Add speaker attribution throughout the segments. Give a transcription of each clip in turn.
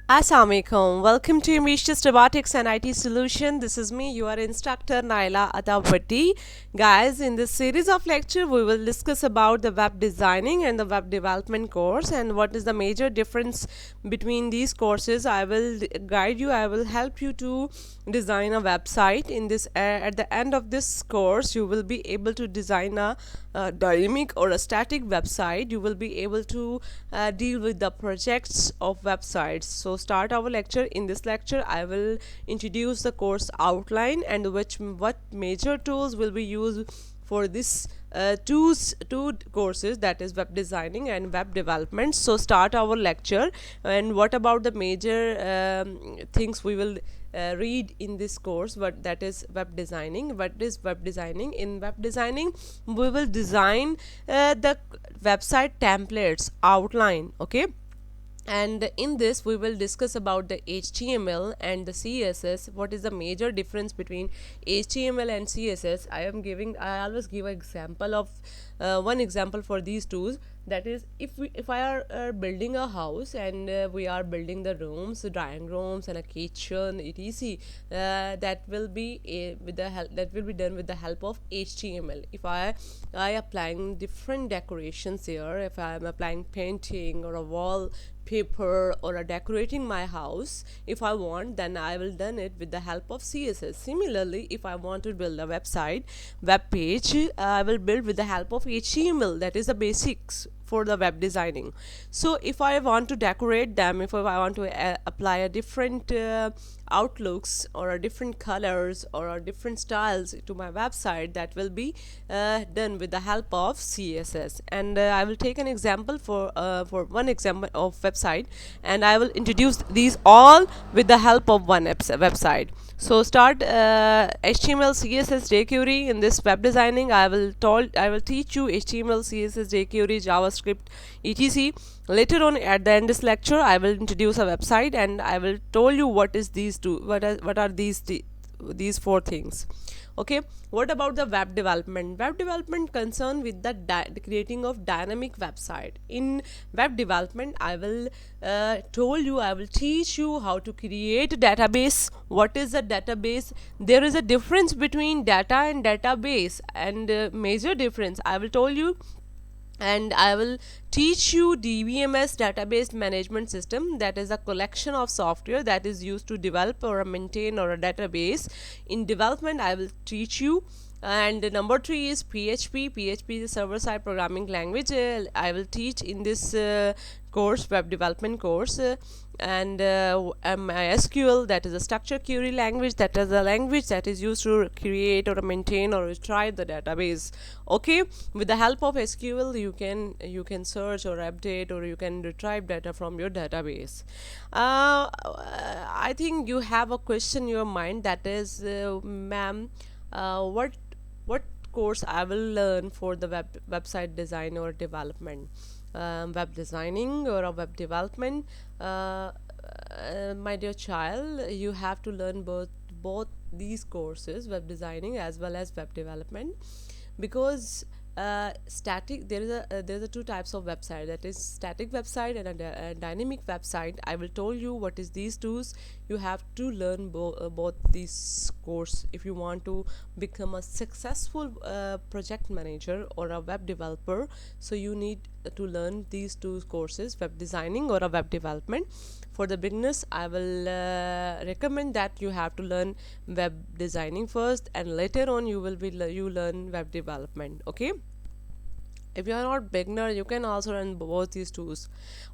Speaker 1: Assalamualaikum. Welcome to Mish's Robotics and IT Solution. This is me, your instructor Naila Atta Bhatti. Guys, in this series of lecture, we will discuss about the web designing and the web development course and what is the major difference between these courses. I will guide you. I will help you to design a website. In this, at the end of this course, you will be able to design a dynamic or a static website. You will be able to deal with the projects of websites. So start our lecture. In this lecture I will introduce the course outline and what major tools will be used for this two courses, that is web designing and web development. So start our lecture. And what about the major things we will read in this course? What that is web designing. What is web designing? In web designing we will design the website templates outline, okay, and in this we will discuss about the HTML and the CSS. What is the major difference between HTML and CSS? I always give an example of one example for these tools. That is, if I are building a house and we are building the rooms, drawing rooms and a kitchen etc, that will be that will be done with the help of HTML. If I applying different decorations here, if I am applying painting or a wall paper or a decorating my house, if I want, then I will done it with the help of CSS. Similarly, if I want to build a web page, I will build with the help of HTML. That is the basics for the web designing. So if I want to decorate them, if I want to apply a different outlooks or a different colors or a different styles to my website, that will be done with the help of CSS. And I will take an example for one example of website, and I will introduce these all with the help of one website. So start HTML, CSS, jQuery. In this web designing I will teach you HTML, CSS, jQuery, JavaScript etc. Later on at the end of this lecture I will introduce a website and I will tell you what are these four things. Okay, what about the web development? Web development concern with the creating of dynamic website. In web development I will I will teach you how to create a database. What is a database? There is a difference between data and database, and major difference I will tell you. And I will teach you DBMS, database management system. That is a collection of software that is used to develop or maintain or a database. In development I will teach you. And number 3 is PHP. PHP is a server side programming language. I will teach in this course, web development course. And MySQL, that is a structured query language. That is a language that is used to create or maintain or retrieve the database. Okay, with the help of SQL you can search or update or you can retrieve data from your database. I think you have a question in your mind, that is, ma'am, what course I will learn for the website design or development, web designing or a web development. My dear child, you have to learn both these courses, web designing as well as web development, because static there's a two types of website, that is static website and a dynamic website. I will tell you what is these tools. You have to learn both these course if you want to become a successful project manager or a web developer. So you need to learn these two courses, web designing or a web development. For the beginners I will recommend that you have to learn web designing first, and later on you learn web development. Okay, if you are not beginner you can also learn both these tools.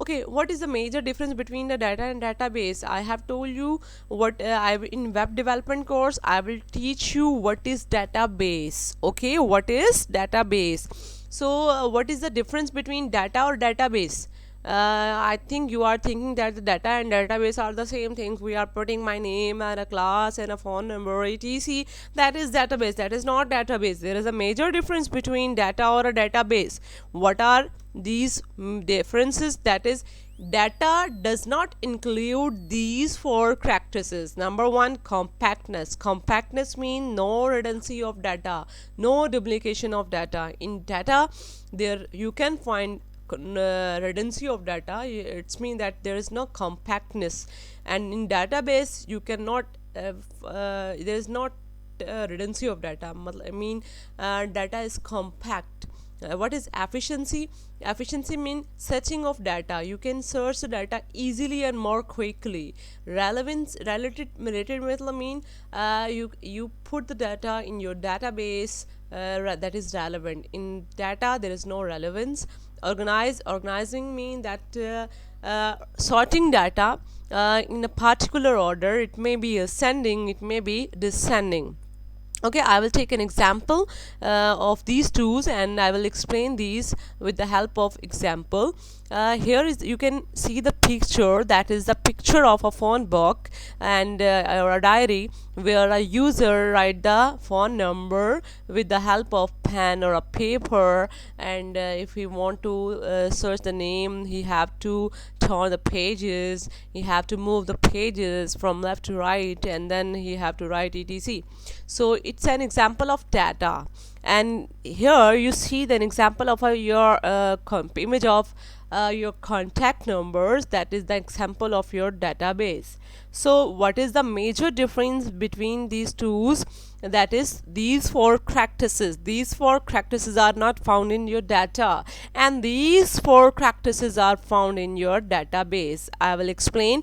Speaker 1: Okay, what is the major difference between the data and database? I have told you what in web development course I will teach you what is database. Okay, what is database? So what is the difference between data or database? I think you are thinking that the data and database are the same things. We are putting my name and a class and a phone number etc. That is database. That is not database. There is a major difference between data or a database. What are these differences? That is, data does not include these four characteristics. Number 1, compactness. Compactness means no redundancy of data, no duplication of data. In data there you can find redundancy of data. It's mean that there is no compactness, and in database you cannot there is not redundancy of data. I mean, data is compact. What is efficiency? Efficiency means searching of data. You can search the data easily and more quickly. Relevance, related method mean you put the data in your database that is relevant. In data there is no relevance. Organizing mean that sorting data in a particular order. It may be ascending, it may be descending. Okay, I will take an example of these tools, and I will explain these with the help of example. Here is, you can see the picture, that is the picture of a phone book and or a diary where a user write the phone number with the help of pen or a paper, and if he want to search the name, he have to turn the pages, he have to move the pages from left to right, and then he have to write etc. So it's an example of data, and here you see the example of your image of your contact numbers. That is the example of your database. So what is the major difference between these tools? That is, these four characteristics are not found in your data, and these four characteristics are found in your database. I will explain.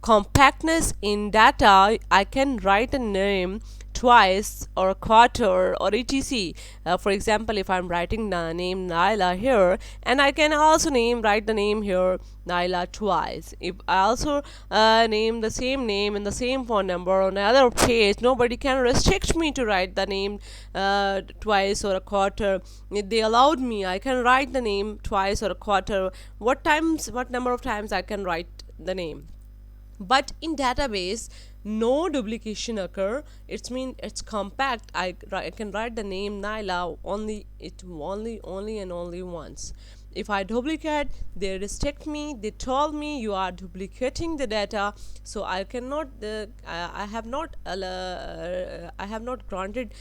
Speaker 1: Compactness in data, I can write a name twice or a quarter or etc. For example, if I'm writing the name Naila here, and I can also write the name here Naila twice. If I also name the same name and the same phone number on another page, nobody can restrict me to write the name twice or a quarter. If they allowed me, I can write the name twice or a quarter. What number of times I can write the name. But in database, no duplication occur. It's mean it's compact. I can write the name Naila only and only once. If I duplicate, they restrict me. They told me you are duplicating the data, so I cannot. I have not granted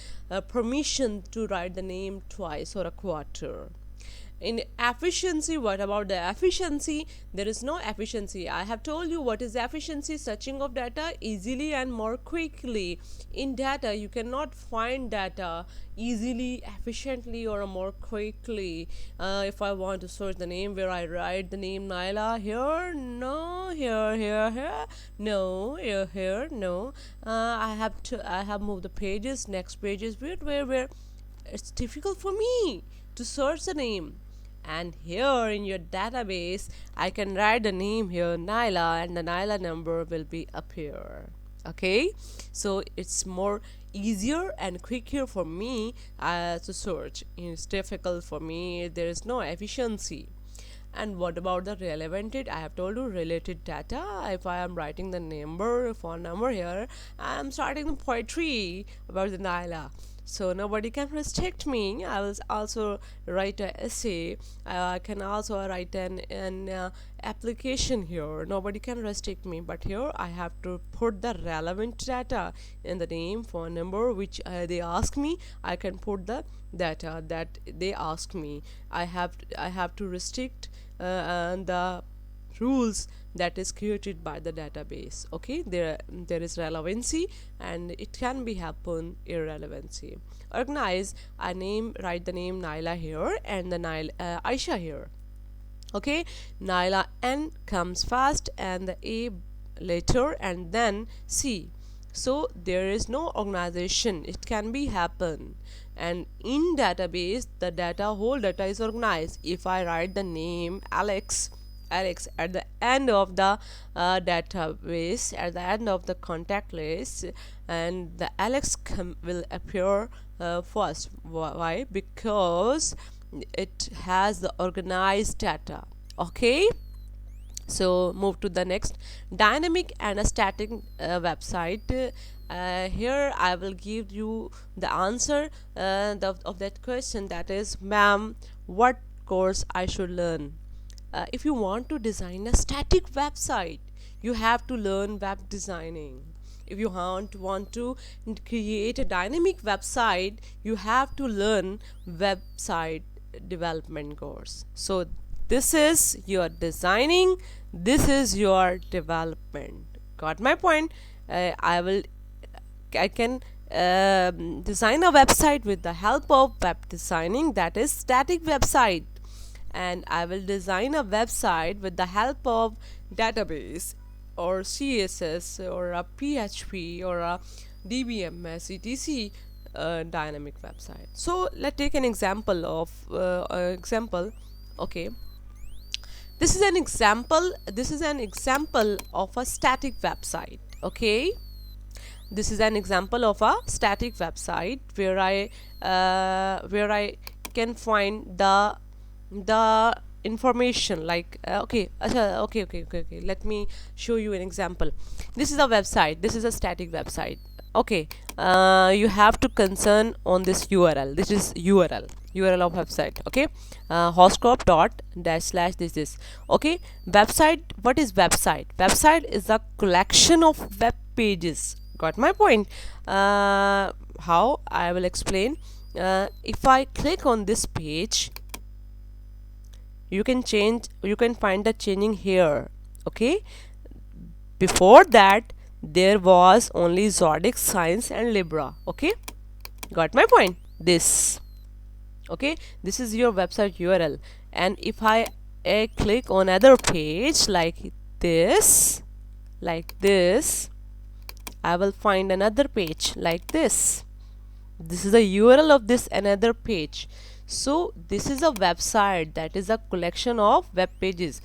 Speaker 1: permission to write the name twice or a quarter. In efficiency, what about the efficiency? There is no efficiency. I have told you what is efficiency: searching of data easily and more quickly. In data, you cannot find data easily, efficiently, or more quickly. If I want to search the name, where I write the name Naila here, no, here, no, here, no. I have moved the pages, next pages, where it's difficult for me to search the name. And here in your database, I can write the name here Naila, and the Naila number will be appear. Okay, so it's more easier and quicker for me to search. It's difficult for me. There is no efficiency. And what about the relevant? I have told you related data. If I am writing the phone number here, I am starting the poetry about the Naila, so nobody can restrict me. I will also write an essay. I can also write an application here. Nobody can restrict me. But here I have to put the relevant data in the name, phone number, which they ask me. I can put the data that they ask me. I have to restrict the rules that is created by the database. Okay, there is relevancy, and it can be happen irrelevancy. Organize, write the name Naila here and the Aisha here. Okay, Naila N comes first and the A later, and then C. So there is no organization. It can be happen. And in database, the whole data is organized. If I write the name Alex at the end of the database, at the end of the contact list, and the Alex will appear first. Why? Because it has the organized data. Okay, so move to the next. Dynamic and a static website. Here I will give you the answer of that question, that is, ma'am, what course I should learn? If you want to design a static website, you have to learn web designing. If you want to create a dynamic website, you have to learn website development course. So This is your designing, this is your development. Got my point? I can design a website with the help of web designing, that is static website, and I will design a website with the help of database or CSS or a PHP or a DBMS etc. Dynamic website. So let's take an example of okay, this is an example of a static website. Okay, this is an example of a static website where I can find the information like okay, let me show you an example. This is a website, this is a static website. Okay, you have to concern on this URL. This is URL of website. Okay, hostcrop dot dash slash this. Okay, website. What is website? Website is a collection of web pages. Got my point? How? I will explain. If I click on this page, you can find the changing here. Okay, before that there was only Zodiac, Science and Libra. Okay, got my point? This, okay, this is your website URL. And if I click on another page like this, I will find another page like this. This is the URL of this another page. So this is a website, that is a collection of web pages.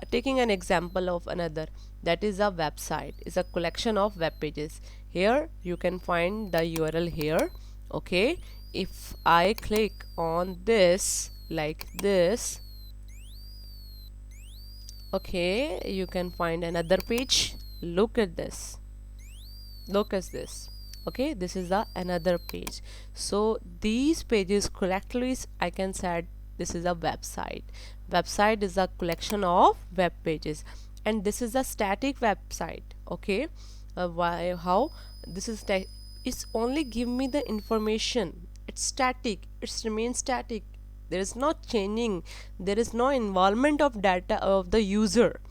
Speaker 1: Taking an example of another, that is a website, is a collection of web pages. Here you can find the URL here. Okay, if I click on this like this, okay, you can find another page. Look at this, look at this. Okay, this is the another page. So these pages collectively I can say this is a website. Website is a collection of web pages, and this is a static website. Okay, why, how this is it's only give me the information. It's static, it's remains static. There is no changing, there is no involvement of data of the user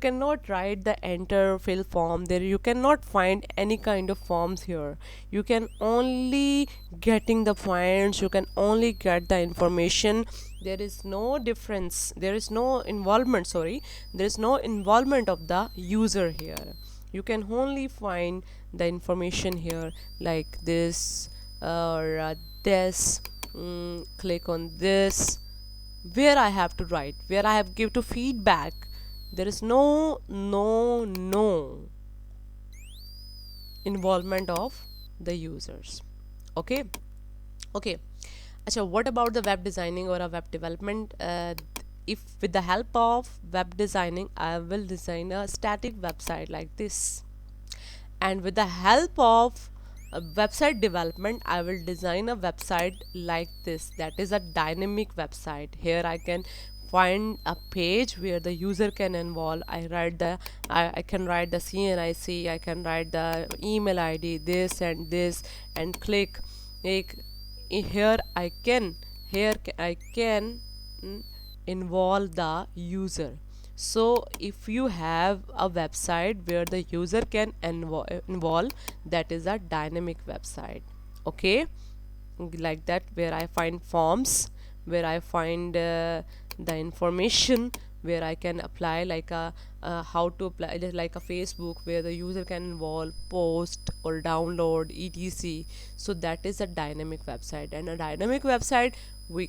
Speaker 1: cannot write the enter fill form. There you cannot find any kind of forms here. You can only getting the points, you can only get the information. There is no difference, there is no involvement, sorry, there is no involvement of the user here. You can only find the information here like this or this. Click on this, where I have to write, where I have give to feedback. There is no involvement of the users. Okay, okay. Achha, what about the web designing or a web development? If with the help of web designing I will design a static website like this, and with the help of website development I will design a website like this, that is a dynamic website. Here I can find a page where the user can involve. I can write the CNIC, I can write the email ID, this and this, and click here I can involve the user. So if you have a website where the user can involve, that is a dynamic website. Okay, like that, where I find forms, where I find the information, where I can apply like a how to apply like a Facebook, where the user can involve, post or download etc. So that is a dynamic website. And a dynamic website,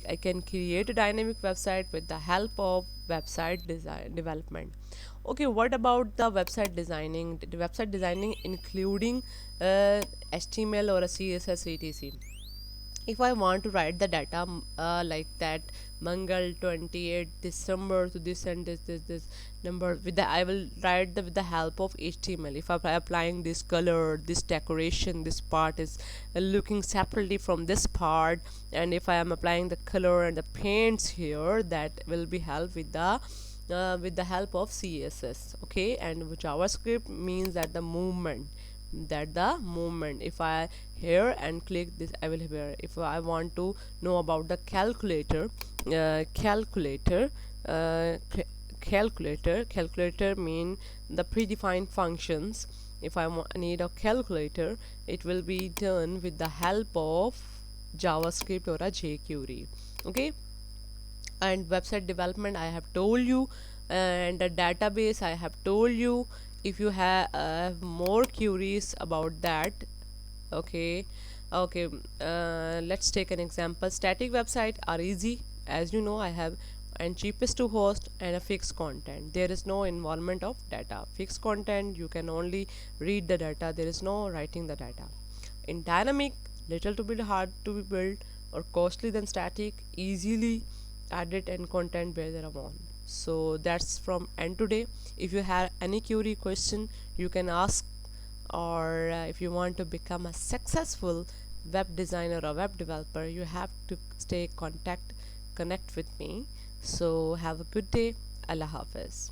Speaker 1: I can create a dynamic website with the help of website design development. Okay, what about the website designing? The website designing including HTML or a CSS etc. If I want to write the data like that, Mangal 28 December to this and this number, with the I will write with the help of HTML. If I'm applying this color, this decoration, this part is looking separately from this part, and if I am applying the color and the paints here, that will be help with the help of CSS. Okay, and JavaScript means that the movement, if I here and click this, I will here. If I want to know about the calculator, uh, calculator mean the predefined functions. If I need a calculator, it will be done with the help of JavaScript or a jQuery. Okay, and website development I have told you, and a database I have told you. If you have more queries about that, okay, okay, let's take an example. Static website are easy, as you know. I have and cheapest to host and a fixed content. There is no involvement of data. Fixed content, you can only read the data, there is no writing the data. In dynamic, little to build, hard to be built, or costly than static, easily edit and content where they are on. So that's from end today. If you have any query question, you can ask, or if you want to become a successful web designer or web developer, you have to stay connect with me. So have a good day. Allah Hafiz.